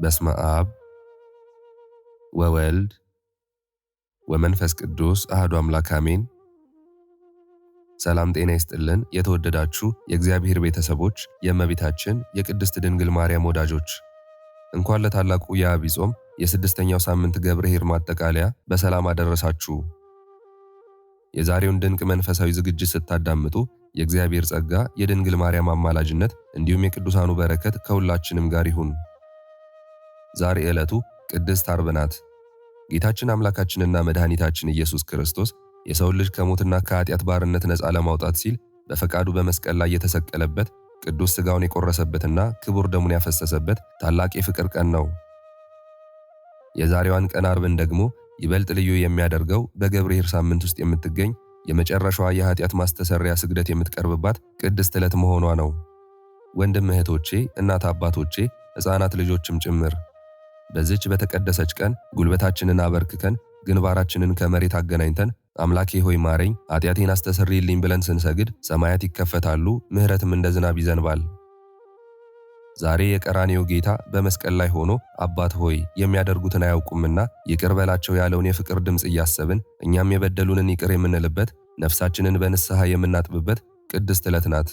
በስመ አብ ወወልድ ወመንፈስ ቅዱስ አሐዱ አምላክ አሜን። ሰላም ጤና ይስጥልን። የተወደዳችሁ የእግዚአብሔር ቤተሰቦች፣ የእመቤታችን የቅድስት ድንግል ማርያም ወዳጆች እንኳን ለታላቁ የዐቢይ ጾም የስድስተኛው ሳምንት ገብርኄር ማጠቃለያ በሰላም አደረሳችሁ። የዛሬውን ድንቅ መንፈሳዊ ዝግጅት ስታዳምጡ የእግዚአብሔር ጸጋ፣ የድንግል ማርያም አማላጅነት እንዲሁም የቅዱሳኑ በረከት ከሁላችንም ጋር ይሁን። ዛሬ ዕለቱ ቅድስት ዓርብ ናት። ጌታችን አምላካችንና መድኃኒታችን ኢየሱስ ክርስቶስ የሰውን ልጅ ከሞትና ከኃጢአት ባርነት ነፃ ለማውጣት ሲል በፈቃዱ በመስቀል ላይ የተሰቀለበት፣ ቅዱስ ሥጋውን የቆረሰበትና ክቡር ደሙን ያፈሰሰበት ታላቅ የፍቅር ቀን ነው። የዛሬዋን ቀን ዓርብን ደግሞ ይበልጥ ልዩ የሚያደርገው በገብርኄር ሳምንት ውስጥ የምትገኝ የመጨረሻዋ የኃጢአት ማስተሰሪያ ስግደት የምትቀርብባት ቅድስት ዕለት መሆኗ ነው። ወንድም እህቶቼ፣ እናት አባቶቼ፣ ሕፃናት ልጆችም ጭምር በዚች በተቀደሰች ቀን ጉልበታችንን አበርክከን ግንባራችንን ከመሬት አገናኝተን አምላኬ ሆይ ማረኝ፣ ኃጢአቴን አስተሰርይልኝ ብለን ስንሰግድ ሰማያት ይከፈታሉ፣ ምሕረትም እንደ ዝናብ ይዘንባል። ዛሬ የቀራንዮ ጌታ በመስቀል ላይ ሆኖ አባት ሆይ የሚያደርጉትን አያውቁምና ይቅር በላቸው ያለውን የፍቅር ድምፅ እያሰብን እኛም የበደሉንን ይቅር የምንልበት፣ ነፍሳችንን በንስሐ የምናጥብበት ቅድስት ዕለት ናት።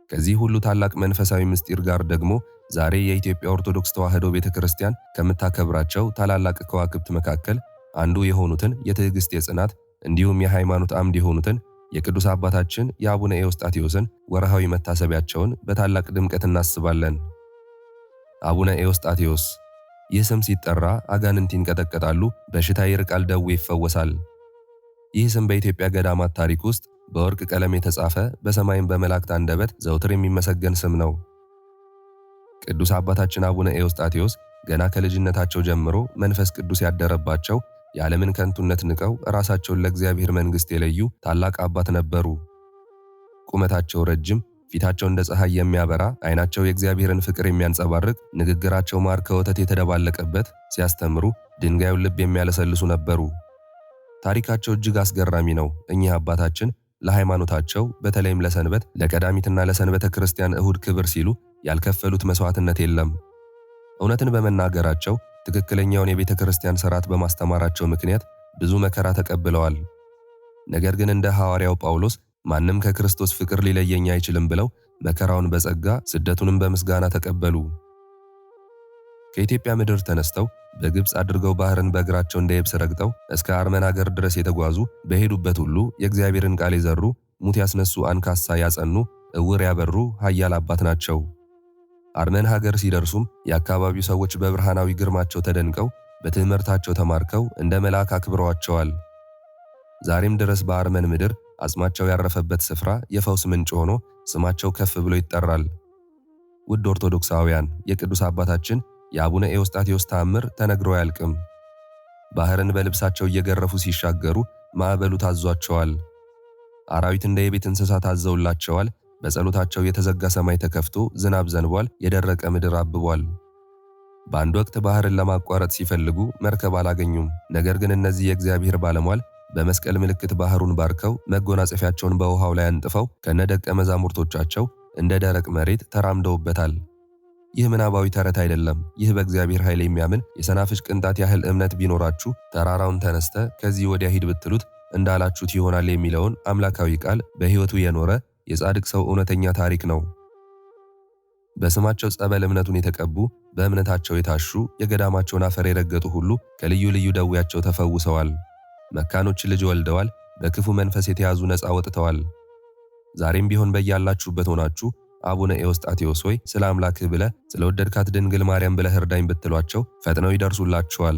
ከዚህ ሁሉ ታላቅ መንፈሳዊ ምስጢር ጋር ደግሞ ዛሬ የኢትዮጵያ ኦርቶዶክስ ተዋሕዶ ቤተክርስቲያን ከምታከብራቸው ታላላቅ ከዋክብት መካከል አንዱ የሆኑትን የትዕግስት፣ የጽናት እንዲሁም የሃይማኖት አምድ የሆኑትን የቅዱስ አባታችን የአቡነ ኤዎስጣቴዎስን ወርሃዊ መታሰቢያቸውን በታላቅ ድምቀት እናስባለን። አቡነ ኤዎስጣቴዎስ። ይህ ስም ሲጠራ አጋንንት ይንቀጠቀጣሉ፣ በሽታ ይርቃል፣ ደዌ ይፈወሳል። ይህ ስም በኢትዮጵያ ገዳማት ታሪክ ውስጥ በወርቅ ቀለም የተጻፈ፣ በሰማይም በመላእክት አንደበት ዘውትር የሚመሰገን ስም ነው። ቅዱስ አባታችን አቡነ ኤዎስጣቴዎስ ገና ከልጅነታቸው ጀምሮ መንፈስ ቅዱስ ያደረባቸው፣ የዓለምን ከንቱነት ንቀው ራሳቸውን ለእግዚአብሔር መንግሥት የለዩ ታላቅ አባት ነበሩ። ቁመታቸው ረጅም፣ ፊታቸው እንደ ፀሐይ የሚያበራ፣ ዓይናቸው የእግዚአብሔርን ፍቅር የሚያንጸባርቅ፣ ንግግራቸው ማር ከወተት የተደባለቀበት፣ ሲያስተምሩ ድንጋዩን ልብ የሚያለሰልሱ ነበሩ። ታሪካቸው እጅግ አስገራሚ ነው። እኚህ አባታችን ለሃይማኖታቸው በተለይም ለሰንበት፣ ለቀዳሚትና ለሰንበተ ክርስቲያን እሁድ ክብር ሲሉ ያልከፈሉት መስዋዕትነት የለም። እውነትን በመናገራቸው ትክክለኛውን የቤተ ክርስቲያን ሥርዓት በማስተማራቸው ምክንያት ብዙ መከራ ተቀብለዋል። ነገር ግን እንደ ሐዋርያው ጳውሎስ ማንም ከክርስቶስ ፍቅር ሊለየኝ አይችልም ብለው መከራውን በጸጋ ስደቱንም በምስጋና ተቀበሉ። ከኢትዮጵያ ምድር ተነስተው በግብፅ አድርገው ባህርን በእግራቸው እንደ የብስ ረግጠው እስከ አርመን አገር ድረስ የተጓዙ፣ በሄዱበት ሁሉ የእግዚአብሔርን ቃል የዘሩ፣ ሙት ያስነሱ፣ አንካሳ ያጸኑ፣ ዕውር ያበሩ ኃያል አባት ናቸው። አርመን ሀገር ሲደርሱም የአካባቢው ሰዎች በብርሃናዊ ግርማቸው ተደንቀው በትምህርታቸው ተማርከው እንደ መልአክ አክብረዋቸዋል። ዛሬም ድረስ በአርመን ምድር አጽማቸው ያረፈበት ስፍራ የፈውስ ምንጭ ሆኖ ስማቸው ከፍ ብሎ ይጠራል። ውድ ኦርቶዶክሳውያን፣ የቅዱስ አባታችን የአቡነ ኤዎስጣቴዎስ ተአምር ተነግሮ አያልቅም። ባህርን በልብሳቸው እየገረፉ ሲሻገሩ ማዕበሉ ታዟቸዋል። አራዊት እንደ የቤት እንስሳ ታዘውላቸዋል። በጸሎታቸው የተዘጋ ሰማይ ተከፍቶ ዝናብ ዘንቧል፣ የደረቀ ምድር አብቧል። በአንድ ወቅት ባህርን ለማቋረጥ ሲፈልጉ መርከብ አላገኙም። ነገር ግን እነዚህ የእግዚአብሔር ባለሟል በመስቀል ምልክት ባህሩን ባርከው መጎናጸፊያቸውን በውሃው ላይ አንጥፈው ከነደቀ መዛሙርቶቻቸው እንደ ደረቅ መሬት ተራምደውበታል። ይህ ምናባዊ ተረት አይደለም። ይህ በእግዚአብሔር ኃይል የሚያምን የሰናፍጭ ቅንጣት ያህል እምነት ቢኖራችሁ ተራራውን ተነስተ ከዚህ ወዲያ ሂድ ብትሉት እንዳላችሁት ይሆናል የሚለውን አምላካዊ ቃል በሕይወቱ የኖረ የጻድቅ ሰው እውነተኛ ታሪክ ነው። በስማቸው ጸበል እምነቱን የተቀቡ፣ በእምነታቸው የታሹ፣ የገዳማቸውን አፈር የረገጡ ሁሉ ከልዩ ልዩ ደዌያቸው ተፈውሰዋል። መካኖች ልጅ ወልደዋል። በክፉ መንፈስ የተያዙ ነፃ ወጥተዋል። ዛሬም ቢሆን በያላችሁበት ሆናችሁ አቡነ ኤዎስጣቴዎስ ሆይ ስለ አምላክህ ብለህ ስለ ወደድካት ድንግል ማርያም ብለህ እርዳኝ ብትሏቸው ፈጥነው ይደርሱላችኋል።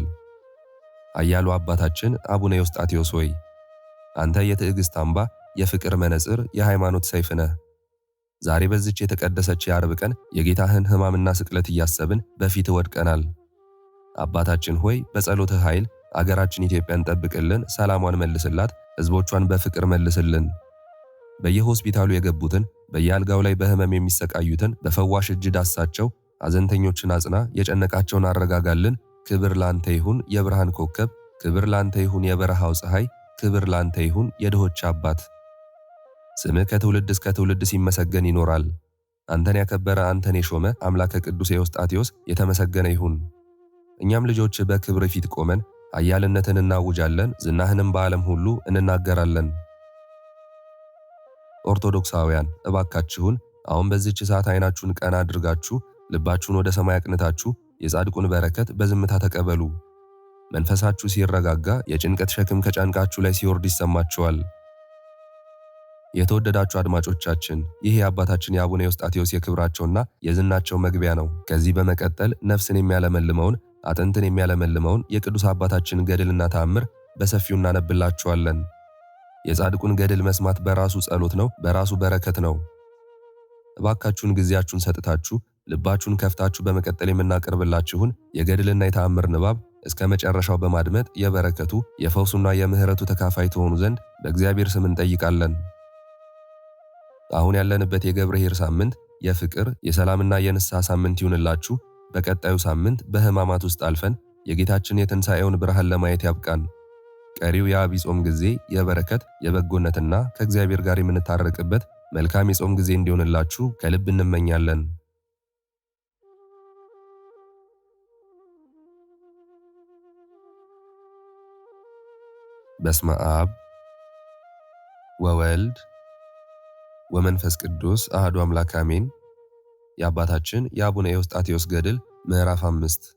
ኃያሉ አባታችን አቡነ ኤዎስጣቴዎስ ሆይ አንተ የትዕግሥት አምባ፣ የፍቅር መነጽር፣ የሃይማኖት ሰይፍ ነህ። ዛሬ በዚች የተቀደሰች የዓርብ ቀን የጌታህን ሕማምና ስቅለት እያሰብን በፊት ወድቀናል። አባታችን ሆይ በጸሎትህ ኃይል አገራችን ኢትዮጵያን ጠብቅልን፣ ሰላሟን መልስላት፣ ሕዝቦቿን በፍቅር መልስልን። በየሆስፒታሉ የገቡትን፣ በየአልጋው ላይ በሕመም የሚሰቃዩትን በፈዋሽ እጅ ዳሳቸው፣ ሐዘንተኞችን አጽና፣ የጨነቃቸውን አረጋጋልን። ክብር ላንተ ይሁን የብርሃን ኮከብ፣ ክብር ላንተ ይሁን የበረሃው ፀሐይ፣ ክብር ላንተ ይሁን የድሆች አባት። ስምህ ከትውልድ እስከ ትውልድ ሲመሰገን ይኖራል። አንተን ያከበረ አንተን የሾመ አምላከ ቅዱስ ኤዎስጣቴዎስ የተመሰገነ ይሁን። እኛም ልጆች በክብር ፊት ቆመን ኃያልነትን እናውጃለን፣ ዝናህንም በዓለም ሁሉ እንናገራለን። ኦርቶዶክሳውያን እባካችሁን አሁን በዚህች ሰዓት ዓይናችሁን ቀና አድርጋችሁ ልባችሁን ወደ ሰማይ አቅንታችሁ የጻድቁን በረከት በዝምታ ተቀበሉ። መንፈሳችሁ ሲረጋጋ የጭንቀት ሸክም ከጫንቃችሁ ላይ ሲወርድ ይሰማችኋል። የተወደዳችሁ አድማጮቻችን ይህ የአባታችን የአቡነ ኤዎስጣቴዎስ የክብራቸውና የዝናቸው መግቢያ ነው። ከዚህ በመቀጠል ነፍስን የሚያለመልመውን አጥንትን የሚያለመልመውን የቅዱስ አባታችን ገድልና ተአምር በሰፊው እናነብላችኋለን። የጻድቁን ገድል መስማት በራሱ ጸሎት ነው፣ በራሱ በረከት ነው። እባካችሁን ጊዜያችሁን ሰጥታችሁ ልባችሁን ከፍታችሁ በመቀጠል የምናቀርብላችሁን የገድልና የተአምር ንባብ እስከ መጨረሻው በማድመጥ የበረከቱ የፈውሱና የምህረቱ ተካፋይ ትሆኑ ዘንድ በእግዚአብሔር ስም እንጠይቃለን። አሁን ያለንበት የገብርኄር ሳምንት የፍቅር የሰላምና የንስሐ ሳምንት ይሁንላችሁ። በቀጣዩ ሳምንት በሕማማት ውስጥ አልፈን የጌታችን የትንሣኤውን ብርሃን ለማየት ያብቃን። ቀሪው የዐቢይ ጾም ጊዜ የበረከት የበጎነትና ከእግዚአብሔር ጋር የምንታረቅበት መልካም የጾም ጊዜ እንዲሆንላችሁ ከልብ እንመኛለን። በስመ አብ ወወልድ ወመንፈስ ቅዱስ አሐዱ አምላክ አሜን። የአባታችን የአቡነ ኤዎስጣቴዎስ ገድል ምዕራፍ 5።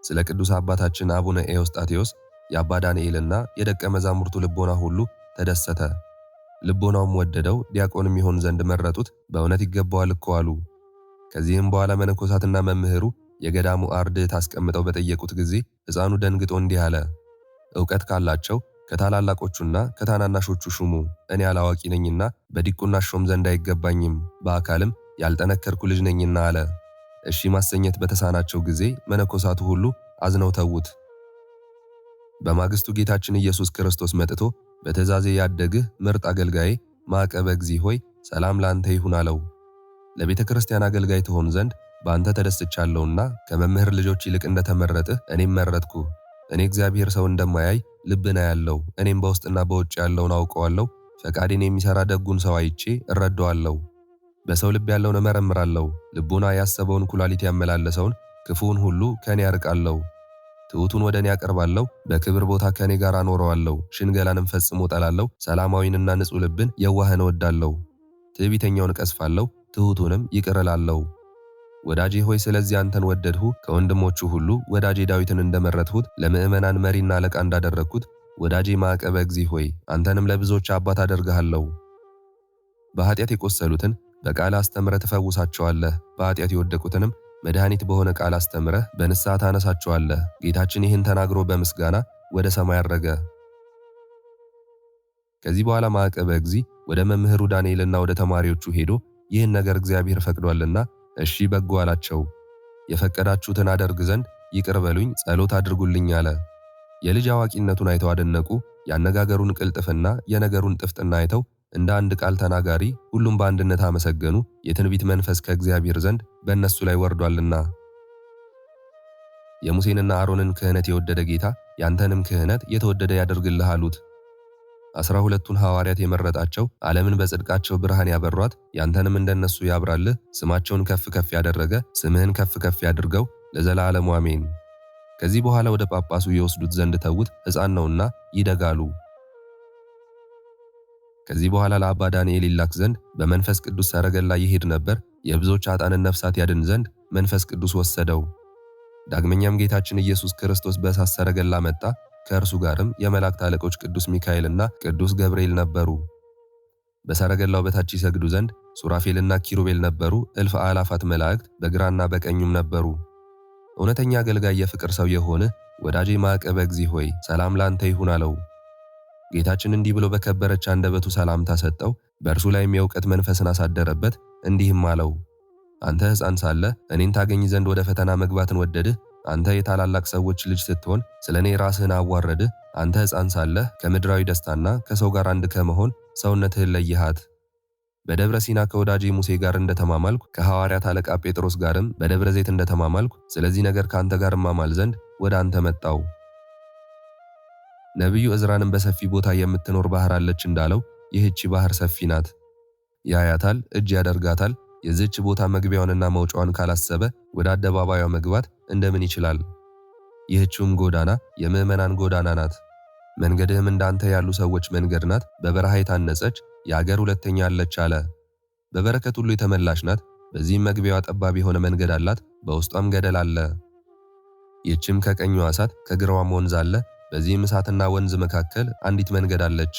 ስለ ቅዱስ አባታችን አቡነ ኤዎስጣቴዎስ የአባ ዳንኤልና የደቀ መዛሙርቱ ልቦና ሁሉ ተደሰተ። ልቦናውም ወደደው፣ ዲያቆንም ይሆን ዘንድ መረጡት፣ በእውነት ይገባዋል እኮ አሉ። ከዚህም በኋላ መነኮሳትና መምህሩ የገዳሙ አርድእት አስቀምጠው በጠየቁት ጊዜ ሕፃኑ ደንግጦ እንዲህ አለ። ዕውቀት ካላቸው ከታላላቆቹና ከታናናሾቹ ሹሙ፣ እኔ አላዋቂ ነኝና በዲቁና ሾም ዘንድ አይገባኝም፣ በአካልም ያልጠነከርኩ ልጅ ነኝና አለ። እሺ ማሰኘት በተሳናቸው ጊዜ መነኮሳቱ ሁሉ አዝነው ተዉት። በማግስቱ ጌታችን ኢየሱስ ክርስቶስ መጥቶ በትእዛዜ ያደግህ ምርጥ አገልጋዬ ማዕቀበ እግዚእ ሆይ ሰላም ላንተ ይሁን አለው። ለቤተ ክርስቲያን አገልጋይ ትሆን ዘንድ በአንተ ተደስቻለሁና ከመምህር ልጆች ይልቅ እንደተመረጥህ እኔም መረጥኩ። እኔ እግዚአብሔር ሰው እንደማያይ ልብን አያለው፣ እኔም በውስጥና በውጭ ያለውን አውቀዋለሁ። ፈቃዴን የሚሰራ ደጉን ሰው አይቼ እረዳዋለሁ። በሰው ልብ ያለውን እመረምራለሁ። ልቡና ያሰበውን ኩላሊት ያመላለሰውን ክፉውን ሁሉ ከእኔ ያርቃለሁ። ትሑቱን ወደ እኔ ያቀርባለሁ፣ በክብር ቦታ ከእኔ ጋር አኖረዋለሁ። ሽንገላንም ፈጽሞ ጠላለሁ። ሰላማዊንና ንጹሕ ልብን የዋህን እወዳለሁ። ትዕቢተኛውን እቀስፋለሁ፣ ትሑቱንም ይቅር እላለሁ። ወዳጄ ሆይ ስለዚህ አንተን ወደድሁ። ከወንድሞቹ ሁሉ ወዳጄ ዳዊትን እንደመረጥሁት ለምእመናን መሪና አለቃ እንዳደረግሁት ወዳጄ ማዕቀበ እግዚእ ሆይ አንተንም ለብዙዎች አባት አደርግሃለሁ። በኃጢአት የቆሰሉትን በቃል አስተምረህ ትፈውሳቸዋለህ። በኃጢአት የወደቁትንም መድኃኒት በሆነ ቃል አስተምረህ በንስሐ ታነሳቸዋለህ። ጌታችን ይህን ተናግሮ በምስጋና ወደ ሰማይ አረገ። ከዚህ በኋላ ማዕቀበ እግዚእ ወደ መምህሩ ዳንኤልና ወደ ተማሪዎቹ ሄዶ ይህን ነገር እግዚአብሔር ፈቅዷልና እሺ በጎ አላቸው። የፈቀዳችሁትን አደርግ ዘንድ ይቅር በሉኝ፣ ጸሎት አድርጉልኝ አለ። የልጅ አዋቂነቱን አይተው አደነቁ። ያነጋገሩን ቅልጥፍና የነገሩን ጥፍጥና አይተው እንደ አንድ ቃል ተናጋሪ ሁሉም በአንድነት አመሰገኑ። የትንቢት መንፈስ ከእግዚአብሔር ዘንድ በእነሱ ላይ ወርዷልና። የሙሴንና አሮንን ክህነት የወደደ ጌታ ያንተንም ክህነት የተወደደ ያደርግልህ አሉት። 12ቱን ሐዋርያት የመረጣቸው ዓለምን በጽድቃቸው ብርሃን ያበሯት ያንተንም እንደነሱ ያብራልህ። ስማቸውን ከፍ ከፍ ያደረገ ስምህን ከፍ ከፍ ያድርገው ለዘላለሙ አሜን። ከዚህ በኋላ ወደ ጳጳሱ የወስዱት ዘንድ ተዉት፣ ሕፃን ነውና ይደጋሉ። ከዚህ በኋላ ለአባ ዳንኤል ይላክ ዘንድ በመንፈስ ቅዱስ ሰረገላ ይሄድ ነበር። የብዙዎች ኃጥአንን ነፍሳት ያድን ዘንድ መንፈስ ቅዱስ ወሰደው። ዳግመኛም ጌታችን ኢየሱስ ክርስቶስ በእሳት ሰረገላ መጣ። ከእርሱ ጋርም የመላእክት አለቆች ቅዱስ ሚካኤልና ቅዱስ ገብርኤል ነበሩ። በሰረገላው በታች ይሰግዱ ዘንድ ሱራፌልና ኪሩቤል ነበሩ። እልፍ አእላፋት መላእክት በግራና በቀኙም ነበሩ። እውነተኛ አገልጋይ የፍቅር ሰው የሆንህ ወዳጄ ማዕቀበ እግዚእ ሆይ ሰላም ላንተ ይሁን አለው። ጌታችን እንዲህ ብሎ በከበረች አንደበቱ ሰላምታ ሰጠው። በእርሱ ላይም የእውቀት መንፈስን አሳደረበት። እንዲህም አለው፣ አንተ ሕፃን ሳለህ እኔን ታገኝ ዘንድ ወደ ፈተና መግባትን ወደድህ። አንተ የታላላቅ ሰዎች ልጅ ስትሆን ስለ እኔ ራስህን አዋረድህ። አንተ ሕፃን ሳለህ ከምድራዊ ደስታና ከሰው ጋር አንድ ከመሆን ሰውነትህን ለይሃት። በደብረ ሲና ከወዳጄ ሙሴ ጋር እንደተማማልኩ ከሐዋርያት አለቃ ጴጥሮስ ጋርም በደብረ ዘይት እንደተማማልኩ ስለዚህ ነገር ከአንተ ጋር እማማል ዘንድ ወደ አንተ መጣው። ነቢዩ ዕዝራንም በሰፊ ቦታ የምትኖር ባህር አለች እንዳለው ይህቺ ባህር ሰፊ ናት። ያያታል፣ እጅ ያደርጋታል። የዚች ቦታ መግቢያዋንና መውጫዋን ካላሰበ ወደ አደባባዩ መግባት እንደምን ይችላል? ይህችውም ጎዳና የምዕመናን ጎዳና ናት። መንገድህም እንዳንተ ያሉ ሰዎች መንገድ ናት። በበረሃ የታነጸች የአገር ሁለተኛ አለች አለ። በበረከት ሁሉ የተመላች ናት። በዚህም መግቢያዋ ጠባብ የሆነ መንገድ አላት፣ በውስጧም ገደል አለ። ይህችም ከቀኝዋ እሳት ከግራዋም ወንዝ አለ። በዚህም እሳትና ወንዝ መካከል አንዲት መንገድ አለች።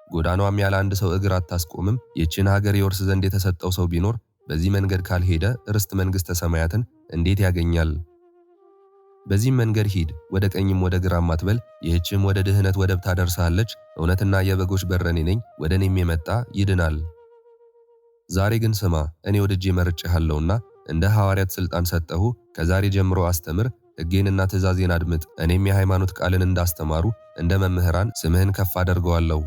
ጎዳናዋም ያለ አንድ ሰው እግር አታስቆምም። ይህችን ሀገር የወርስ ዘንድ የተሰጠው ሰው ቢኖር በዚህ መንገድ ካልሄደ ርስት መንግሥተ ሰማያትን እንዴት ያገኛል? በዚህም መንገድ ሂድ፣ ወደ ቀኝም ወደ ግራም አትበል። ይህችም ወደ ድህነት ወደብ ታደርሳለች። እውነትና የበጎች በር እኔ ነኝ፣ ወደ እኔም የመጣ ይድናል። ዛሬ ግን ስማ፣ እኔ ወድጄ መርጬሃለሁና እንደ ሐዋርያት ሥልጣን ሰጠሁ። ከዛሬ ጀምሮ አስተምር፣ ሕጌንና ትእዛዜን አድምጥ። እኔም የሃይማኖት ቃልን እንዳስተማሩ እንደ መምህራን ስምህን ከፍ አደርገዋለሁ።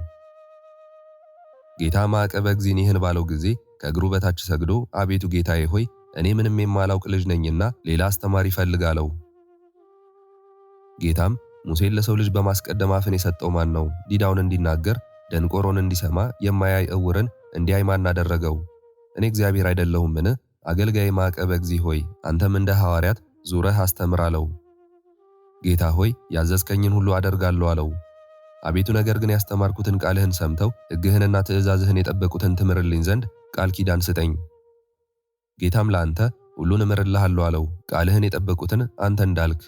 ጌታ ማዕቀበ እግዚእን ይህን ባለው ጊዜ ከእግሩ በታች ሰግዶ አቤቱ ጌታዬ ሆይ እኔ ምንም የማላውቅ ልጅ ነኝና ሌላ አስተማሪ ፈልግ አለው። ጌታም ሙሴን ለሰው ልጅ በማስቀደም አፍን የሰጠው ማን ነው? ዲዳውን እንዲናገር፣ ደንቆሮን እንዲሰማ፣ የማያይ ዕውርን እንዲያይ ማን አደረገው? እኔ እግዚአብሔር አይደለሁምን? አገልጋዬ ማዕቀበ እግዚእ ሆይ አንተም እንደ ሐዋርያት ዙረህ አስተምር አለው። ጌታ ሆይ ያዘዝከኝን ሁሉ አደርጋለሁ አለው። አቤቱ ነገር ግን ያስተማርኩትን ቃልህን ሰምተው ሕግህንና ትእዛዝህን የጠበቁትን ትምርልኝ ዘንድ ቃል ኪዳን ስጠኝ። ጌታም ለአንተ ሁሉን እምርልሃለሁ አለው፣ ቃልህን የጠበቁትን አንተ እንዳልክ።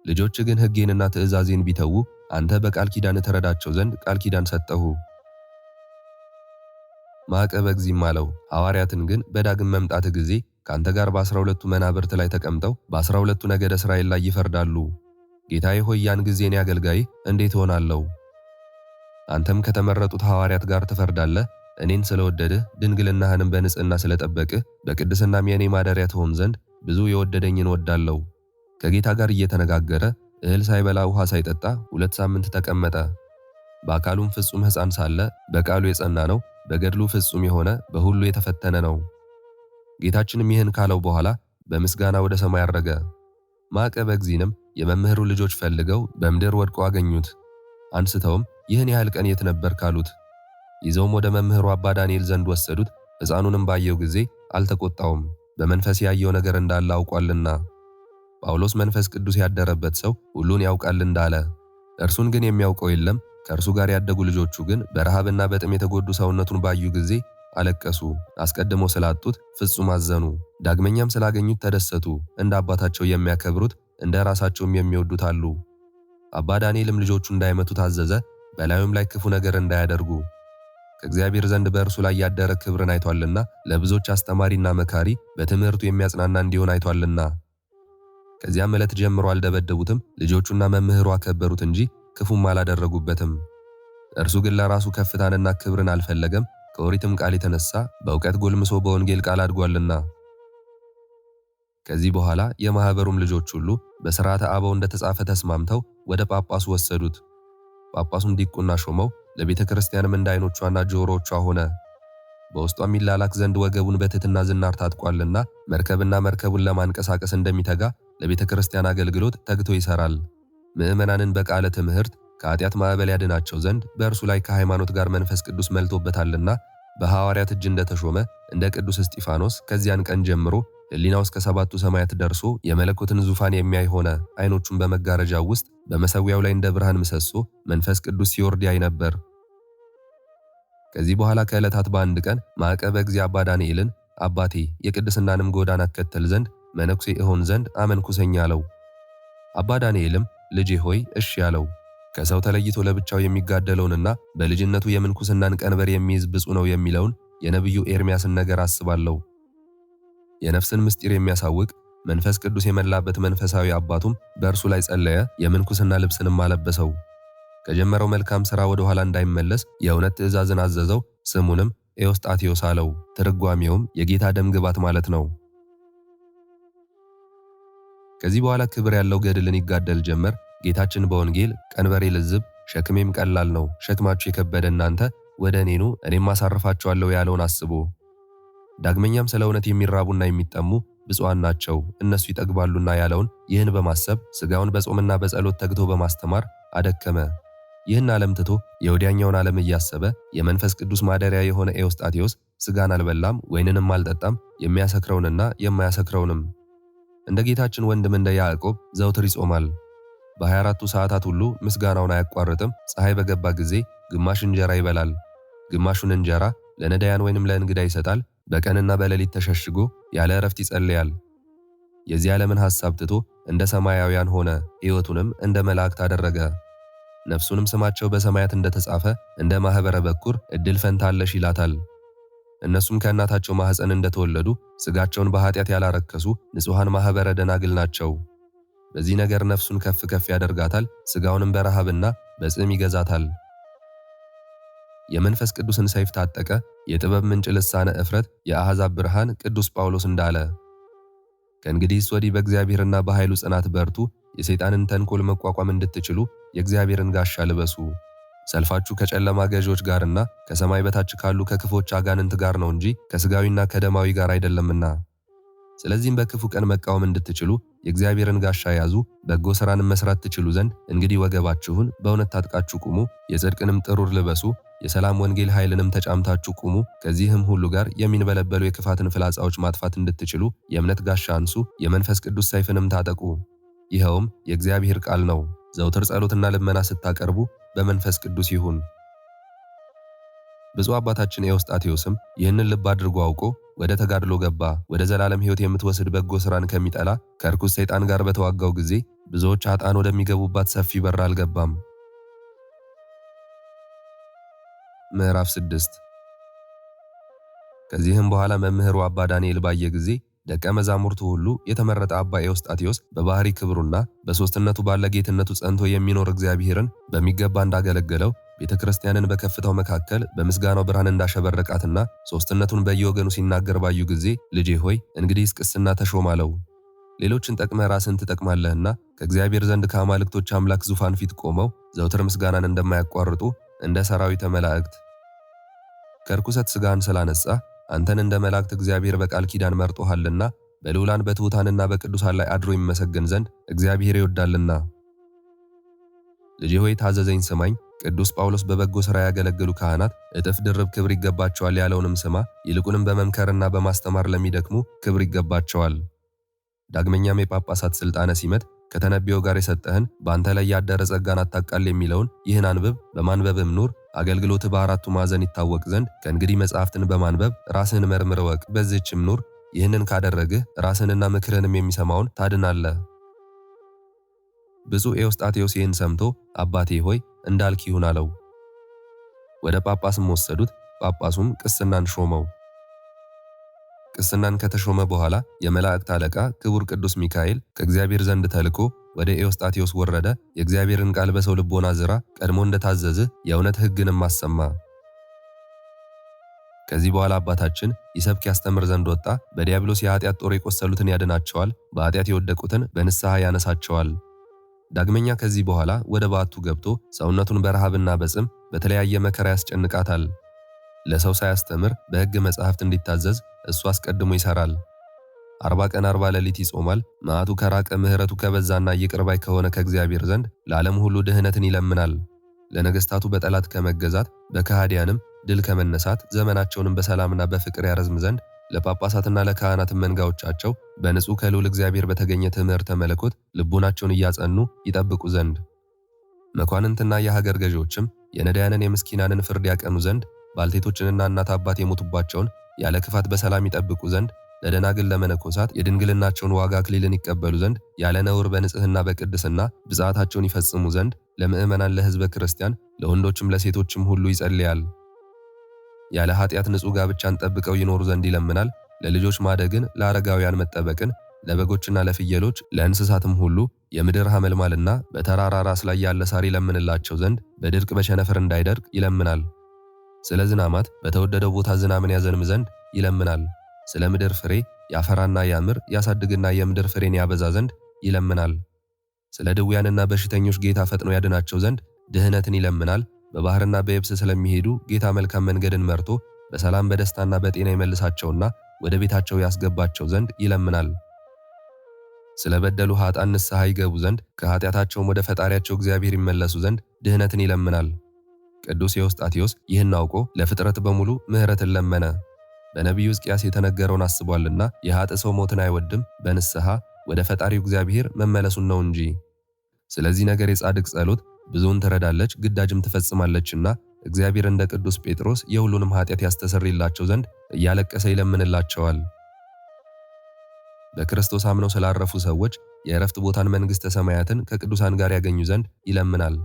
ልጆች ግን ሕጌንና ትእዛዜን ቢተዉ አንተ በቃል ኪዳን ትረዳቸው ዘንድ ቃል ኪዳን ሰጠሁ። ማዕቀበ እግዚእም አለው፣ ሐዋርያትን ግን በዳግም መምጣት ጊዜ ካንተ ጋር በ12ቱ መናብርት ላይ ተቀምጠው በ12ቱ ነገደ እስራኤል ላይ ይፈርዳሉ። ጌታዬ ሆይ ያን ጊዜ እኔ አገልጋይህ እንዴት ሆናለሁ? አንተም ከተመረጡት ሐዋርያት ጋር ትፈርዳለህ። እኔን ስለወደድህ ድንግልናህንም በንጽሕና ስለጠበቅህ በቅድስናም የእኔ ማደሪያ ትሆን ዘንድ ብዙ የወደደኝን ወዳለሁ። ከጌታ ጋር እየተነጋገረ እህል ሳይበላ ውሃ ሳይጠጣ 2 ሳምንት ተቀመጠ። በአካሉም ፍጹም ሕፃን ሳለ በቃሉ የጸና ነው። በገድሉ ፍጹም የሆነ በሁሉ የተፈተነ ነው። ጌታችንም ይህን ካለው በኋላ በምስጋና ወደ ሰማይ አረገ። ማዕቀበ እግዚእንም የመምህሩ ልጆች ፈልገው በምድር ወድቆ አገኙት። አንስተውም ይህን ያህል ቀን የት ነበርክ አሉት። ይዘውም ወደ መምህሩ አባ ዳንኤል ዘንድ ወሰዱት። ሕፃኑንም ባየው ጊዜ አልተቆጣውም፣ በመንፈስ ያየው ነገር እንዳለ አውቋልና። ጳውሎስ መንፈስ ቅዱስ ያደረበት ሰው ሁሉን ያውቃል እንዳለ፣ እርሱን ግን የሚያውቀው የለም። ከእርሱ ጋር ያደጉ ልጆቹ ግን በረሃብና በጥም የተጎዱ ሰውነቱን ባዩ ጊዜ አለቀሱ። አስቀድሞ ስላጡት ፍጹም አዘኑ። ዳግመኛም ስላገኙት ተደሰቱ። እንደ አባታቸው የሚያከብሩት እንደ ራሳቸውም የሚወዱት አሉ። አባ ዳንኤልም ልጆቹ እንዳይመቱት አዘዘ፣ በላዩም ላይ ክፉ ነገር እንዳያደርጉ። ከእግዚአብሔር ዘንድ በእርሱ ላይ ያደረ ክብርን አይቷልና፣ ለብዙዎች አስተማሪና መካሪ፣ በትምህርቱ የሚያጽናና እንዲሆን አይቷልና። ከዚያም ዕለት ጀምሮ አልደበደቡትም። ልጆቹና መምህሩ አከበሩት እንጂ ክፉም አላደረጉበትም። እርሱ ግን ለራሱ ከፍታንና ክብርን አልፈለገም፣ ከኦሪትም ቃል የተነሳ በእውቀት ጎልምሶ በወንጌል ቃል አድጓልና። ከዚህ በኋላ የማኅበሩም ልጆች ሁሉ በሥርዓተ አበው እንደተጻፈ ተስማምተው ወደ ጳጳሱ ወሰዱት። ጳጳሱም ዲቁና ሾመው፣ ለቤተ ክርስቲያንም እንደ ዓይኖቿና ጆሮቿ ሆነ። በውስጧም ይላላክ ዘንድ ወገቡን በትሕትና ዝናር ታጥቋልና መርከብና መርከቡን ለማንቀሳቀስ እንደሚተጋ ለቤተ ክርስቲያን አገልግሎት ተግቶ ይሠራል። ምዕመናንን በቃለ ትምህርት ከኃጢአት ማዕበል ያድናቸው ዘንድ በእርሱ ላይ ከሃይማኖት ጋር መንፈስ ቅዱስ መልቶበታልና በሐዋርያት እጅ እንደተሾመ እንደ ቅዱስ እስጢፋኖስ ከዚያን ቀን ጀምሮ ሕሊናው እስከ 7ቱ ሰማያት ደርሶ የመለኮትን ዙፋን የሚያይ ሆነ። ዓይኖቹን በመጋረጃው ውስጥ በመሠዊያው ላይ እንደ ብርሃን ምሰሶ መንፈስ ቅዱስ ሲወርድ ያይ ነበር። ከዚህ በኋላ ከዕለታት በአንድ ቀን ማዕቀበ እግዚእ አባ ዳንኤልን አባቴ የቅድስናንም ጎዳና እከተል ዘንድ መነኩሴ እሆን ዘንድ አመንኩሰኝ አለው። አባ ዳንኤልም ልጄ ሆይ እሺ አለው። ከሰው ተለይቶ ለብቻው የሚጋደለውንና በልጅነቱ የምንኩስናን ቀንበር የሚይዝ ብፁዕ ነው የሚለውን የነቢዩ ኤርምያስን ነገር አስባለሁ። የነፍስን ምስጢር የሚያሳውቅ መንፈስ ቅዱስ የመላበት መንፈሳዊ አባቱም በእርሱ ላይ ጸለየ፣ የምንኩስና ልብስንም አለበሰው። ከጀመረው መልካም ሥራ ወደ ኋላ እንዳይመለስ የእውነት ትእዛዝን አዘዘው። ስሙንም ኤዎስጣቴዎስ አለው። ትርጓሜውም የጌታ ደም ግባት ማለት ነው። ከዚህ በኋላ ክብር ያለው ገድልን ይጋደል ጀመር። ጌታችን በወንጌል ቀንበሬ ልዝብ ሸክሜም ቀላል ነው፣ ሸክማችሁ የከበደ እናንተ ወደ እኔ ኑ እኔም አሳርፋችኋለሁ ያለውን አስቡ። ዳግመኛም ስለ እውነት የሚራቡና የሚጠሙ ብፁዓን ናቸው እነሱ ይጠግባሉና ያለውን ይህን በማሰብ ሥጋውን በጾምና በጸሎት ተግቶ በማስተማር አደከመ። ይህን ዓለም ትቶ የወዲያኛውን ዓለም እያሰበ የመንፈስ ቅዱስ ማደሪያ የሆነ ኤዎስጣቴዎስ ሥጋን አልበላም ወይንንም አልጠጣም፣ የሚያሰክረውንና የማያሰክረውንም። እንደ ጌታችን ወንድም እንደ ያዕቆብ ዘውትር ይጾማል። በ24ቱ ሰዓታት ሁሉ ምስጋናውን አያቋርጥም። ፀሐይ በገባ ጊዜ ግማሽ እንጀራ ይበላል፣ ግማሹን እንጀራ ለነዳያን ወይንም ለእንግዳ ይሰጣል። በቀንና በሌሊት ተሸሽጎ ያለ እረፍት ይጸልያል። የዚህ ዓለምን ሐሳብ ትቶ እንደ ሰማያውያን ሆነ፣ ሕይወቱንም እንደ መላእክት አደረገ። ነፍሱንም ስማቸው በሰማያት እንደተጻፈ እንደ ማኅበረ በኩር ዕድል ፈንታለሽ ይላታል። እነሱም ከእናታቸው ማኅፀን እንደተወለዱ ሥጋቸውን በኃጢአት ያላረከሱ ንጹሐን ማኅበረ ደናግል ናቸው። በዚህ ነገር ነፍሱን ከፍ ከፍ ያደርጋታል፣ ሥጋውንም በረሃብና በጽም ይገዛታል። የመንፈስ ቅዱስን ሰይፍ ታጠቀ፣ የጥበብ ምንጭ ልሳነ እፍረት፣ የአሕዛብ ብርሃን ቅዱስ ጳውሎስ እንዳለ። ከእንግዲህስ ወዲህ በእግዚአብሔርና በኃይሉ ጽናት በርቱ፣ የሰይጣንን ተንኮል መቋቋም እንድትችሉ የእግዚአብሔርን ጋሻ ልበሱ። ሰልፋችሁ ከጨለማ ገዢዎች ጋርና ከሰማይ በታች ካሉ ከክፎች አጋንንት ጋር ነው እንጂ ከሥጋዊና ከደማዊ ጋር አይደለምና። ስለዚህም በክፉ ቀን መቃወም እንድትችሉ የእግዚአብሔርን ጋሻ ያዙ፣ በጎ ሥራንም መሥራት ትችሉ ዘንድ እንግዲህ ወገባችሁን በእውነት ታጥቃችሁ ቁሙ፣ የጽድቅንም ጥሩር ልበሱ፣ የሰላም ወንጌል ኃይልንም ተጫምታችሁ ቁሙ። ከዚህም ሁሉ ጋር የሚንበለበሉ የክፋትን ፍላጻዎች ማጥፋት እንድትችሉ የእምነት ጋሻ አንሱ፣ የመንፈስ ቅዱስ ሰይፍንም ታጠቁ። ይኸውም የእግዚአብሔር ቃል ነው። ዘውትር ጸሎትና ልመና ስታቀርቡ በመንፈስ ቅዱስ ይሁን። ብፁዕ አባታችን ኤዎስጣቴዎስም ይህንን ልብ አድርጎ አውቆ ወደ ተጋድሎ ገባ። ወደ ዘላለም ሕይወት የምትወስድ በጎ ሥራን ከሚጠላ ከርኩስ ሰይጣን ጋር በተዋጋው ጊዜ ብዙዎች ኃጥአን ወደሚገቡባት ሰፊ በር አልገባም። ምዕራፍ 6 ከዚህም በኋላ መምህሩ አባ ዳንኤል ባየ ጊዜ ደቀ መዛሙርቱ ሁሉ የተመረጠ አባ ኤዎስጣቴዎስ በባህሪ ክብሩና በሦስትነቱ ባለ ጌትነቱ ጸንቶ የሚኖር እግዚአብሔርን በሚገባ እንዳገለገለው ቤተ ክርስቲያንን በከፍታው መካከል በምስጋናው ብርሃን እንዳሸበረቃትና ሦስትነቱን በየወገኑ ሲናገር ባዩ ጊዜ ልጄ ሆይ እንግዲህ ቅስና ተሾም አለው። ሌሎችን ጠቅመህ ራስን ትጠቅማለህና ከእግዚአብሔር ዘንድ ከአማልክቶች አምላክ ዙፋን ፊት ቆመው ዘውትር ምስጋናን እንደማያቋርጡ እንደ ሰራዊተ መላእክት ከርኩሰት ሥጋን ስላነጻ አንተን እንደ መላእክት እግዚአብሔር በቃል ኪዳን መርጦሃልና በልዑላን በትሑታንና በቅዱሳን ላይ አድሮ ይመሰገን ዘንድ እግዚአብሔር ይወዳልና። ልጄ ሆይ ታዘዘኝ፣ ስማኝ። ቅዱስ ጳውሎስ በበጎ ሥራ ያገለገሉ ካህናት እጥፍ ድርብ ክብር ይገባቸዋል ያለውንም ስማ። ይልቁንም በመምከርና በማስተማር ለሚደክሙ ክብር ይገባቸዋል። ዳግመኛም የጳጳሳት ሥልጣነ ሲመት ከተነቢዮ ጋር የሰጠህን በአንተ ላይ ያደረ ጸጋን አታቃል የሚለውን ይህን አንብብ፣ በማንበብም ኑር። አገልግሎት በአራቱ ማዕዘን ይታወቅ ዘንድ ከእንግዲህ መጻሕፍትን በማንበብ ራስህን መርምር እወቅ፣ በዚህችም ኑር። ይህንን ካደረግህ ራስህንና ምክርህንም የሚሰማውን ታድናለህ። ብፁዕ ኤዎስጣቴዎስ ይህን ሰምቶ አባቴ ሆይ እንዳልክ ይሁን አለው። ወደ ጳጳስም ወሰዱት። ጳጳሱም ቅስናን ሾመው። ቅስናን ከተሾመ በኋላ የመላእክት አለቃ ክቡር ቅዱስ ሚካኤል ከእግዚአብሔር ዘንድ ተልኮ ወደ ኤዎስጣቴዎስ ወረደ። የእግዚአብሔርን ቃል በሰው ልቦና ዝራ፣ ቀድሞ እንደታዘዝህ የእውነት ሕግንም አሰማ። ከዚህ በኋላ አባታችን ይሰብክ ያስተምር ዘንድ ወጣ። በዲያብሎስ የኃጢአት ጦር የቆሰሉትን ያድናቸዋል፣ በኃጢአት የወደቁትን በንስሐ ያነሳቸዋል። ዳግመኛ ከዚህ በኋላ ወደ በዓቱ ገብቶ ሰውነቱን በረሃብና በጽም በተለያየ መከራ ያስጨንቃታል። ለሰው ሳያስተምር በሕግ መጻሕፍት እንዲታዘዝ እሱ አስቀድሞ ይሰራል። 40 ቀን 40 ሌሊት ይጾማል። መዓቱ ከራቀ ምሕረቱ ከበዛና ይቅር ባይ ከሆነ ከእግዚአብሔር ዘንድ ለዓለም ሁሉ ድህነትን ይለምናል። ለነገሥታቱ በጠላት ከመገዛት በከሃዲያንም ድል ከመነሳት ዘመናቸውንም በሰላምና በፍቅር ያረዝም ዘንድ ለጳጳሳትና ለካህናት መንጋዎቻቸው በንጹሕ ከልዑል እግዚአብሔር በተገኘ ትምህርተ መለኮት ልቡናቸውን እያጸኑ ይጠብቁ ዘንድ መኳንንትና የሀገር ገዢዎችም የነዳያንን የምስኪናንን ፍርድ ያቀኑ ዘንድ ባልቴቶችንና እናት አባት የሞቱባቸውን ያለ ክፋት በሰላም ይጠብቁ ዘንድ ለደናግል ለመነኮሳት የድንግልናቸውን ዋጋ አክሊልን ይቀበሉ ዘንድ ያለ ነውር በንጽሕና በቅድስና ብፅዓታቸውን ይፈጽሙ ዘንድ ለምእመናን ለሕዝበ ክርስቲያን ለወንዶችም ለሴቶችም ሁሉ ይጸልያል። ያለ ኃጢአት ንጹሕ ጋብቻን ጠብቀው ይኖሩ ዘንድ ይለምናል። ለልጆች ማደግን፣ ለአረጋውያን መጠበቅን፣ ለበጎችና ለፍየሎች ለእንስሳትም ሁሉ የምድር ሐመልማልና በተራራ ራስ ላይ ያለ ሳር ይለምንላቸው ዘንድ በድርቅ በቸነፈር እንዳይደርቅ ይለምናል። ስለ ዝናማት በተወደደው ቦታ ዝናምን ያዘንም ዘንድ ይለምናል። ስለ ምድር ፍሬ ያፈራና ያምር ያሳድግና የምድር ፍሬን ያበዛ ዘንድ ይለምናል። ስለ ድውያንና በሽተኞች ጌታ ፈጥኖ ያድናቸው ዘንድ ድህነትን ይለምናል። በባህርና በየብስ ስለሚሄዱ ጌታ መልካም መንገድን መርቶ በሰላም በደስታና በጤና ይመልሳቸውና ወደ ቤታቸው ያስገባቸው ዘንድ ይለምናል። ስለ በደሉ ኃጥአን ንስሐ ይገቡ ዘንድ ከኃጢአታቸውም ወደ ፈጣሪያቸው እግዚአብሔር ይመለሱ ዘንድ ድህነትን ይለምናል። ቅዱስ ኤዎስጣቴዎስ ይህን አውቆ ለፍጥረት በሙሉ ምሕረትን ለመነ። በነቢዩ ሕዝቅያስ የተነገረውን አስቧልና የኃጥእ ሰው ሞትን አይወድም፣ በንስሐ ወደ ፈጣሪው እግዚአብሔር መመለሱን ነው እንጂ። ስለዚህ ነገር የጻድቅ ጸሎት ብዙውን ትረዳለች፣ ግዳጅም ትፈጽማለችና እግዚአብሔር እንደ ቅዱስ ጴጥሮስ የሁሉንም ኃጢአት ያስተሰርይላቸው ዘንድ እያለቀሰ ይለምንላቸዋል። በክርስቶስ አምነው ስላረፉ ሰዎች የእረፍት ቦታን መንግሥተ ሰማያትን ከቅዱሳን ጋር ያገኙ ዘንድ ይለምናል።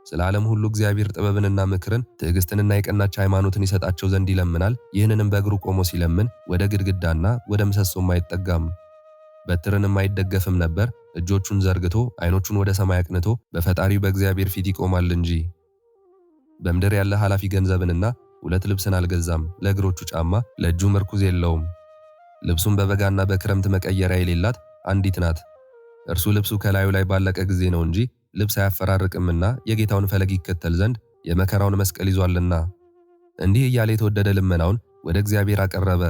ስለ ዓለም ሁሉ እግዚአብሔር ጥበብንና ምክርን፣ ትዕግስትንና የቀናች ሃይማኖትን ይሰጣቸው ዘንድ ይለምናል። ይህንንም በእግሩ ቆሞ ሲለምን ወደ ግድግዳና ወደ ምሰሶም አይጠጋም፣ በትርንም አይደገፍም ነበር። እጆቹን ዘርግቶ ዓይኖቹን ወደ ሰማይ አቅንቶ በፈጣሪው በእግዚአብሔር ፊት ይቆማል እንጂ። በምድር ያለ ኃላፊ ገንዘብንና 2 ልብስን አልገዛም፣ ለእግሮቹ ጫማ ለእጁም ምርኩዝ የለውም። ልብሱም በበጋና በክረምት መቀየሪያ የሌላት አንዲት ናት። እርሱ ልብሱ ከላዩ ላይ ባለቀ ጊዜ ነው እንጂ ልብስ አያፈራርቅምና የጌታውን ፈለግ ይከተል ዘንድ የመከራውን መስቀል ይዟልና። እንዲህ እያለ የተወደደ ልመናውን ወደ እግዚአብሔር አቀረበ።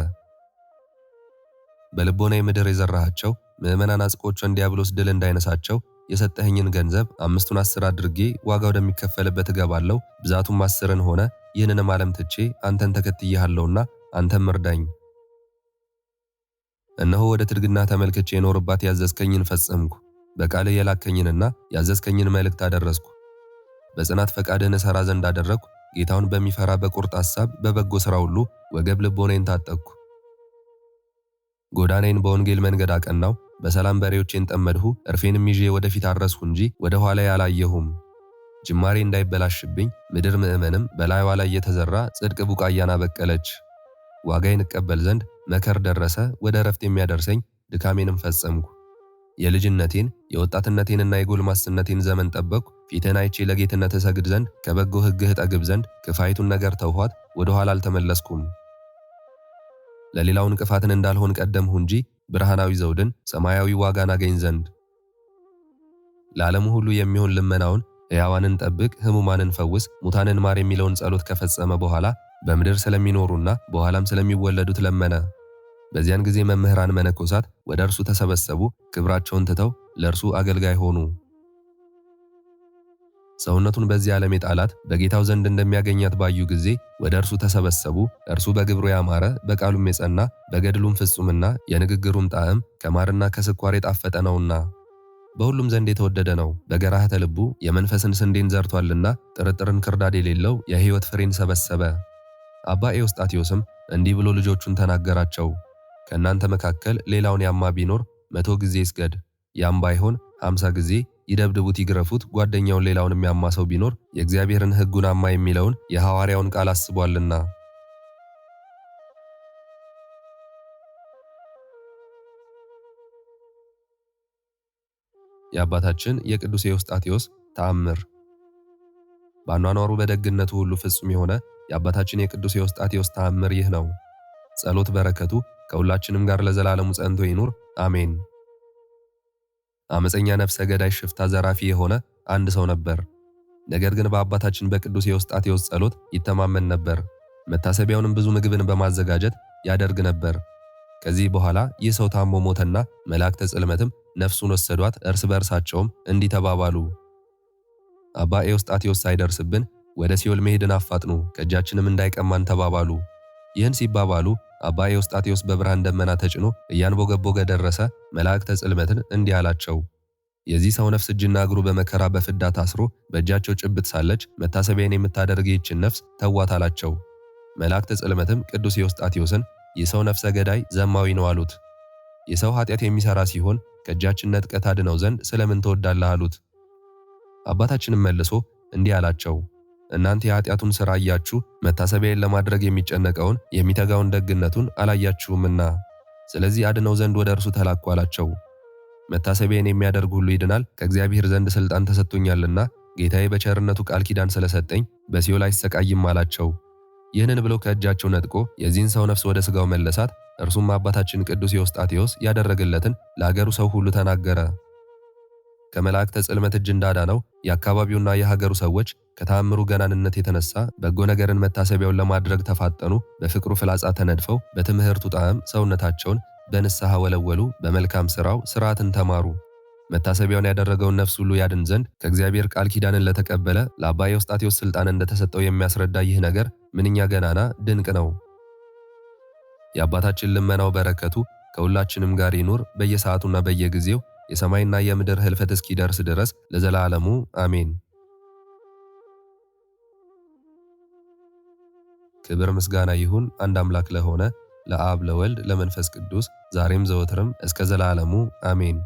በልቦና የምድር የዘራሃቸው ምዕመናን አጽቆቿን ዲያብሎስ ድል እንዳይነሳቸው የሰጠኸኝን ገንዘብ 5ቱን 10 አድርጌ ዋጋ ወደሚከፈልበት እገባለሁ። ብዛቱም 10 ሆነ። ይህንንም ዓለም ትቼ አንተን ተከትዬሃለሁና አንተም እርዳኝ። እነሆ ወደ ትድግና ተመልክቼ የኖርባት ያዘዝከኝን ፈጸምኩ። በቃልህ የላከኝንና ያዘዝከኝን መልእክት አደረስኩ። በጽናት ፈቃድህን እሠራ ዘንድ አደረግኩ። ጌታውን በሚፈራ በቁርጥ ሐሳብ በበጎ ሥራ ሁሉ ወገብ ልቦናዬን ታጠቅኩ። ጎዳናዬን በወንጌል መንገድ አቀናው። በሰላም በሬዎቼን ጠመድሁ። እርፌንም ይዤ ወደፊት አረስሁ እንጂ ወደ ኋላ አላየሁም። ጅማሬ እንዳይበላሽብኝ ምድር ምዕመንም በላይዋ ላይ የተዘራ ጽድቅ ቡቃያን አበቀለች። ዋጋዬን እቀበል ዘንድ መከር ደረሰ። ወደ ዕረፍት የሚያደርሰኝ ድካሜንም ፈጸምኩ። የልጅነቴን የወጣትነቴንና የጎልማስነቴን ዘመን ጠበቅኩ። ፊትህን አይቼ ለጌትነት እሰግድ ዘንድ ከበጎ ሕግህ እጠግብ ዘንድ ክፋይቱን ነገር ተውኋት፣ ወደ ኋላ አልተመለስኩም። ለሌላው እንቅፋትን እንዳልሆን ቀደምሁ እንጂ ብርሃናዊ ዘውድን ሰማያዊ ዋጋን አገኝ ዘንድ። ለዓለሙ ሁሉ የሚሆን ልመናውን ሕያዋንን ጠብቅ፣ ሕሙማንን ፈውስ፣ ሙታንን ማር የሚለውን ጸሎት ከፈጸመ በኋላ በምድር ስለሚኖሩና በኋላም ስለሚወለዱት ለመነ። በዚያን ጊዜ መምህራን መነኮሳት ወደ እርሱ ተሰበሰቡ። ክብራቸውን ትተው ለእርሱ አገልጋይ ሆኑ። ሰውነቱን በዚህ ዓለም የጣላት በጌታው ዘንድ እንደሚያገኛት ባዩ ጊዜ ወደ እርሱ ተሰበሰቡ። እርሱ በግብሩ ያማረ በቃሉም የጸና በገድሉም ፍጹምና የንግግሩም ጣዕም ከማርና ከስኳር የጣፈጠ ነውና በሁሉም ዘንድ የተወደደ ነው። በገራህተ ልቡ የመንፈስን ስንዴን ዘርቷልና ጥርጥርን ክርዳድ የሌለው የሕይወት ፍሬን ሰበሰበ። አባ ኤዎስጣቴዎስም እንዲህ ብሎ ልጆቹን ተናገራቸው። ከእናንተ መካከል ሌላውን ያማ ቢኖር 100 ጊዜ ይስገድ፣ ያም ባይሆን 50 ጊዜ ይደብድቡት ይግረፉት። ጓደኛውን ሌላውን የሚያማ ሰው ቢኖር የእግዚአብሔርን ሕጉን አማ የሚለውን የሐዋርያውን ቃል አስቧልና። የአባታችን የቅዱስ ኤዎስጣቴዎስ ተአምር። በአኗኗሩ በደግነቱ ሁሉ ፍጹም የሆነ የአባታችን የቅዱስ ኤዎስጣቴዎስ ተአምር ይህ ነው። ጸሎት በረከቱ ከሁላችንም ጋር ለዘላለሙ ጸንቶ ይኑር አሜን። አመፀኛ ነፍሰ ገዳይ ሽፍታ ዘራፊ የሆነ አንድ ሰው ነበር። ነገር ግን በአባታችን በቅዱስ ኤዎስጣቴዎስ ጸሎት ይተማመን ነበር። መታሰቢያውንም ብዙ ምግብን በማዘጋጀት ያደርግ ነበር። ከዚህ በኋላ ይህ ሰው ታሞ ሞተና መላእክተ ጽልመትም ነፍሱን ወሰዷት። እርስ በእርሳቸውም እንዲህ ተባባሉ፣ አባ ኤዎስጣቴዎስ ሳይደርስብን ወደ ሲኦል መሄድን አፋጥኑ፣ ከእጃችንም እንዳይቀማን ተባባሉ። ይህን ሲባባሉ አባ ኤዎስጣቴዎስ በብርሃን ደመና ተጭኖ እያንቦገቦገ ደረሰ። መላእክተ ጽልመትን እንዲህ አላቸው፣ የዚህ ሰው ነፍስ እጅና እግሩ በመከራ በፍዳ ታስሮ በእጃቸው ጭብጥ ሳለች መታሰቢያን የምታደርግ ይህችን ነፍስ ተዋት አላቸው። መላእክተ ጽልመትም ቅዱስ ኤዎስጣቴዎስን ይህ ሰው ነፍሰ ገዳይ ዘማዊ ነው አሉት። የሰው ኃጢአት የሚሰራ ሲሆን ከእጃችን ነጥቀህ ታድነው ዘንድ ስለምን ትወዳለህ አሉት። አባታችንም መልሶ እንዲህ አላቸው፣ እናንተ የኃጢአቱን ሥራ እያችሁ መታሰቢያን ለማድረግ የሚጨነቀውን የሚተጋውን ደግነቱን አላያችሁምና፣ ስለዚህ አድነው ዘንድ ወደ እርሱ ተላኩ አላቸው። መታሰቢያን የሚያደርግ ሁሉ ይድናል፣ ከእግዚአብሔር ዘንድ ሥልጣን ተሰጥቶኛልና ጌታዬ በቸርነቱ ቃል ኪዳን ስለሰጠኝ በሲኦል አይሰቃይም አላቸው። ይህንን ብሎ ከእጃቸው ነጥቆ የዚህን ሰው ነፍስ ወደ ሥጋው መለሳት። እርሱም አባታችን ቅዱስ ኤዎስጣቴዎስ ያደረገለትን ለአገሩ ሰው ሁሉ ተናገረ። ከመላእክተ ጽልመት እጅ እንዳዳነው የአካባቢውና የሀገሩ ሰዎች ከተአምሩ ገናንነት የተነሳ በጎ ነገርን መታሰቢያውን ለማድረግ ተፋጠኑ። በፍቅሩ ፍላጻ ተነድፈው በትምህርቱ ጣዕም ሰውነታቸውን በንስሐ ወለወሉ። በመልካም ሥራው ሥርዓትን ተማሩ። መታሰቢያውን ያደረገውን ነፍስ ሁሉ ያድን ዘንድ ከእግዚአብሔር ቃል ኪዳንን ለተቀበለ ለአባ ኤዎስጣቴዎስ ሥልጣን እንደተሰጠው የሚያስረዳ ይህ ነገር ምንኛ ገናና ድንቅ ነው። የአባታችን ልመናው በረከቱ ከሁላችንም ጋር ይኑር በየሰዓቱና በየጊዜው የሰማይና የምድር ህልፈት እስኪደርስ ድረስ ለዘላለሙ አሜን። ክብር ምስጋና ይሁን አንድ አምላክ ለሆነ ለአብ ለወልድ ለመንፈስ ቅዱስ ዛሬም ዘወትርም እስከ ዘላለሙ አሜን።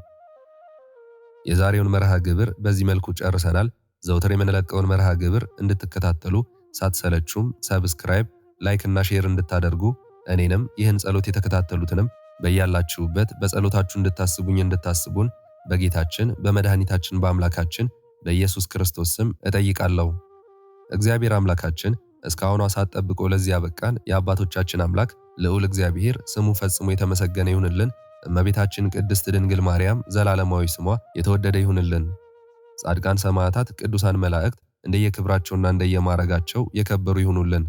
የዛሬውን መርሃ ግብር በዚህ መልኩ ጨርሰናል። ዘወትር የምንለቀውን መርሃ ግብር እንድትከታተሉ ሳትሰለቹም ሰብስክራይብ፣ ላይክ እና ሼር እንድታደርጉ እኔንም ይህን ጸሎት የተከታተሉትንም በያላችሁበት በጸሎታችሁ እንድታስቡን በጌታችን በመድኃኒታችን በአምላካችን በኢየሱስ ክርስቶስ ስም እጠይቃለሁ። እግዚአብሔር አምላካችን እስካሁኗ ሰዓት ጠብቆ ለዚህ ያበቃን የአባቶቻችን አምላክ ልዑል እግዚአብሔር ስሙ ፈጽሞ የተመሰገነ ይሁንልን። እመቤታችን ቅድስት ድንግል ማርያም ዘላለማዊ ስሟ የተወደደ ይሁንልን። ጻድቃን ሰማዕታት፣ ቅዱሳን መላእክት እንደየክብራቸውና እንደየማረጋቸው የከበሩ ይሁኑልን።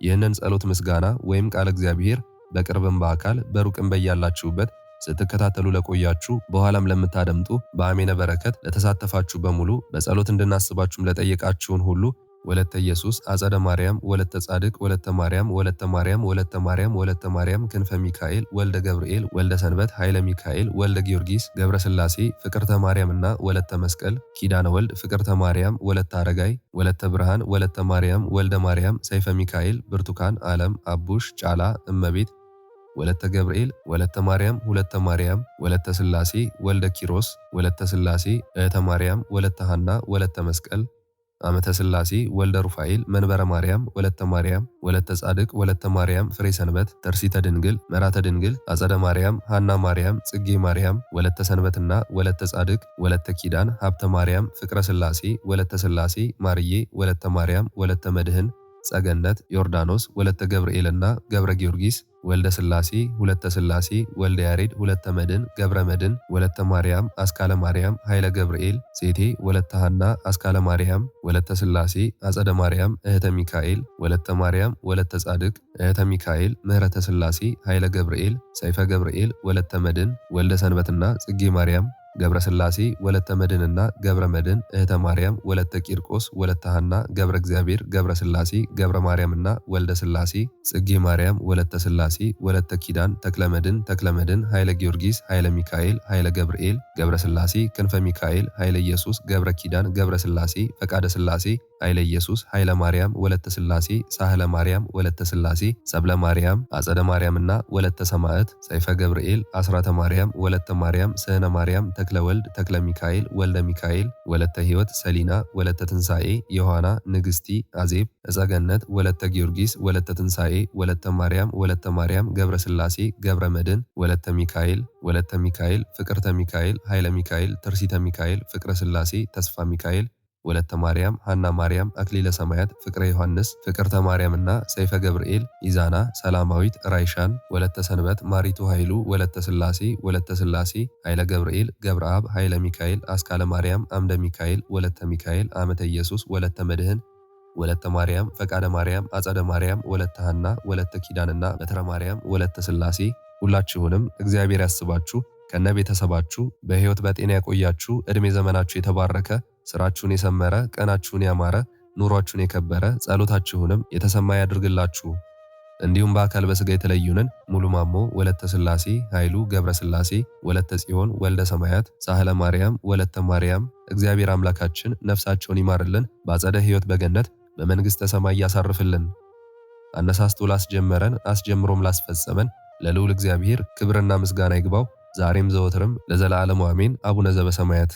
ይህንን ጸሎት ምስጋና ወይም ቃል እግዚአብሔር በቅርብም በአካል በሩቅም በያላችሁበት ስትከታተሉ ለቆያችሁ በኋላም ለምታደምጡ በአሜነ በረከት ለተሳተፋችሁ በሙሉ በጸሎት እንድናስባችሁም ለጠየቃችሁን ሁሉ ወለተ ኢየሱስ አጸደ ማርያም ወለተ ጻድቅ ወለተ ማርያም ወለተ ማርያም ወለተ ማርያም ወለተ ማርያም ክንፈ ሚካኤል ወልደ ገብርኤል ወልደ ሰንበት ኃይለ ሚካኤል ወልደ ጊዮርጊስ ገብረ ሥላሴ ፍቅርተ ማርያምና ወለተ መስቀል ኪዳነ ወልድ ፍቅርተ ማርያም ወለተ አረጋይ ወለተ ብርሃን ወለተ ማርያም ወልደ ማርያም ሰይፈ ሚካኤል ብርቱካን ዓለም አቡሽ ጫላ እመቤት ወለተ ገብርኤል ወለተ ማርያም ሁለተ ማርያም ወለተ ሥላሴ ወልደ ኪሮስ ወለተ ሥላሴ እህተ ማርያም ወለተ ሐና ወለተ መስቀል አመተ ሥላሴ ወልደ ሩፋኤል መንበረ ማርያም ወለተ ማርያም ወለተ ጻድቅ ወለተ ማርያም ፍሬ ሰንበት ተርሲተ ድንግል መራተ ድንግል አጸደ ማርያም ሐና ማርያም ጽጌ ማርያም ወለተ ሰንበትና ወለተ ጻድቅ ወለተ ኪዳን ሀብተ ማርያም ፍቅረ ሥላሴ ወለተ ሥላሴ ማርዬ ወለተ ማርያም ወለተ መድህን ጸገነት ዮርዳኖስ ወለተ ገብርኤልና ገብረ ጊዮርጊስ ወልደ ሥላሴ ሁለተ ሥላሴ ወልደ ያሬድ ሁለተ መድን ገብረ መድን ወለተ ማርያም አስካለ ማርያም ኃይለ ገብርኤል ሴቴ ወለተ ሐና አስካለ ማርያም ወለተ ሥላሴ አጸደ ማርያም እህተ ሚካኤል ወለተ ማርያም ወለተ ጻድቅ እህተ ሚካኤል ምህረተ ሥላሴ ኃይለ ገብርኤል ሰይፈ ገብርኤል ወለተ መድን ወልደ ሰንበትና ጽጌ ማርያም ገብረ ሥላሴ ወለተ መድንና ገብረ መድን እህተ ማርያም ወለተ ቂርቆስ ወለተ ሐና ገብረ እግዚአብሔር ገብረ ሥላሴ ገብረ ማርያምና ወልደ ሥላሴ ጽጌ ማርያም ወለተ ሥላሴ ወለተ ኪዳን ተክለ መድን ኃይለ ጊዮርጊስ ኃይለ ሚካኤል ኃይለ ገብርኤል ገብረ ሥላሴ ክንፈ ሚካኤል ኃይለ ኢየሱስ ገብረ ኪዳን ገብረ ሥላሴ ፈቃደ ሥላሴ ኃይለ ኢየሱስ ኃይለ ማርያም ወለተ ሥላሴ ሳህለ ማርያም ወለተ ሥላሴ ሰብለ ማርያም አጸደ ማርያምና ወለተ ሰማዕት ሰይፈ ገብርኤል አስራተ ማርያም ወለተ ማርያም ስህነ ማርያም ተክለ ወልድ ተክለ ሚካኤል ወልደ ሚካኤል ወለተ ሕይወት ሰሊና ወለተ ትንሣኤ ዮሐና ንግሥቲ አዜብ እጸገነት ወለተ ጊዮርጊስ ወለተ ትንሣኤ ወለተ ማርያም ገብረ ሥላሴ ገብረ መድን ወለተ ሚካኤል ፍቅርተ ሚካኤል ኃይለ ሚካኤል ትርሲተ ሚካኤል ፍቅረ ሥላሴ ተስፋ ሚካኤል ወለተ ማርያም ሐና ማርያም አክሊለ ሰማያት ፍቅረ ዮሐንስ ፍቅርተ ማርያምና ሰይፈ ገብርኤል ኢዛና ሰላማዊት ራይሻን ወለተ ሰንበት ማሪቱ ኃይሉ ወለተ ሥላሴ ኃይለ ገብርኤል ገብረ አብ ኃይለ ሚካኤል አስካለ ማርያም አምደ ሚካኤል ወለተ ሚካኤል አመተ ኢየሱስ ወለተ መድህን ወለተ ማርያም ፈቃደ ማርያም አጸደ ማርያም ወለተ ሐና ወለተ ኪዳንና በትረ ማርያም ወለተ ሥላሴ ሁላችሁንም እግዚአብሔር ያስባችሁ ከነ ቤተሰባችሁ በሕይወት በጤና ያቆያችሁ ዕድሜ ዘመናችሁ የተባረከ ስራችሁን የሰመረ ቀናችሁን ያማረ ኑሯችሁን የከበረ ጸሎታችሁንም የተሰማ ያድርግላችሁ። እንዲሁም በአካል በስጋ የተለዩንን ሙሉ ማሞ ወለተ ሥላሴ ኃይሉ ገብረ ሥላሴ ወለተ ጽዮን ወልደ ሰማያት ሳህለ ማርያም ወለተ ማርያም እግዚአብሔር አምላካችን ነፍሳቸውን ይማርልን፣ በአጸደ ሕይወት በገነት በመንግሥተ ሰማይ ያሳርፍልን። አነሳስቶ ላስጀመረን አስጀምሮም ላስፈጸመን ለልዑል እግዚአብሔር ክብርና ምስጋና ይግባው ዛሬም ዘወትርም ለዘላለሙ አሜን። አቡነ ዘበሰማያት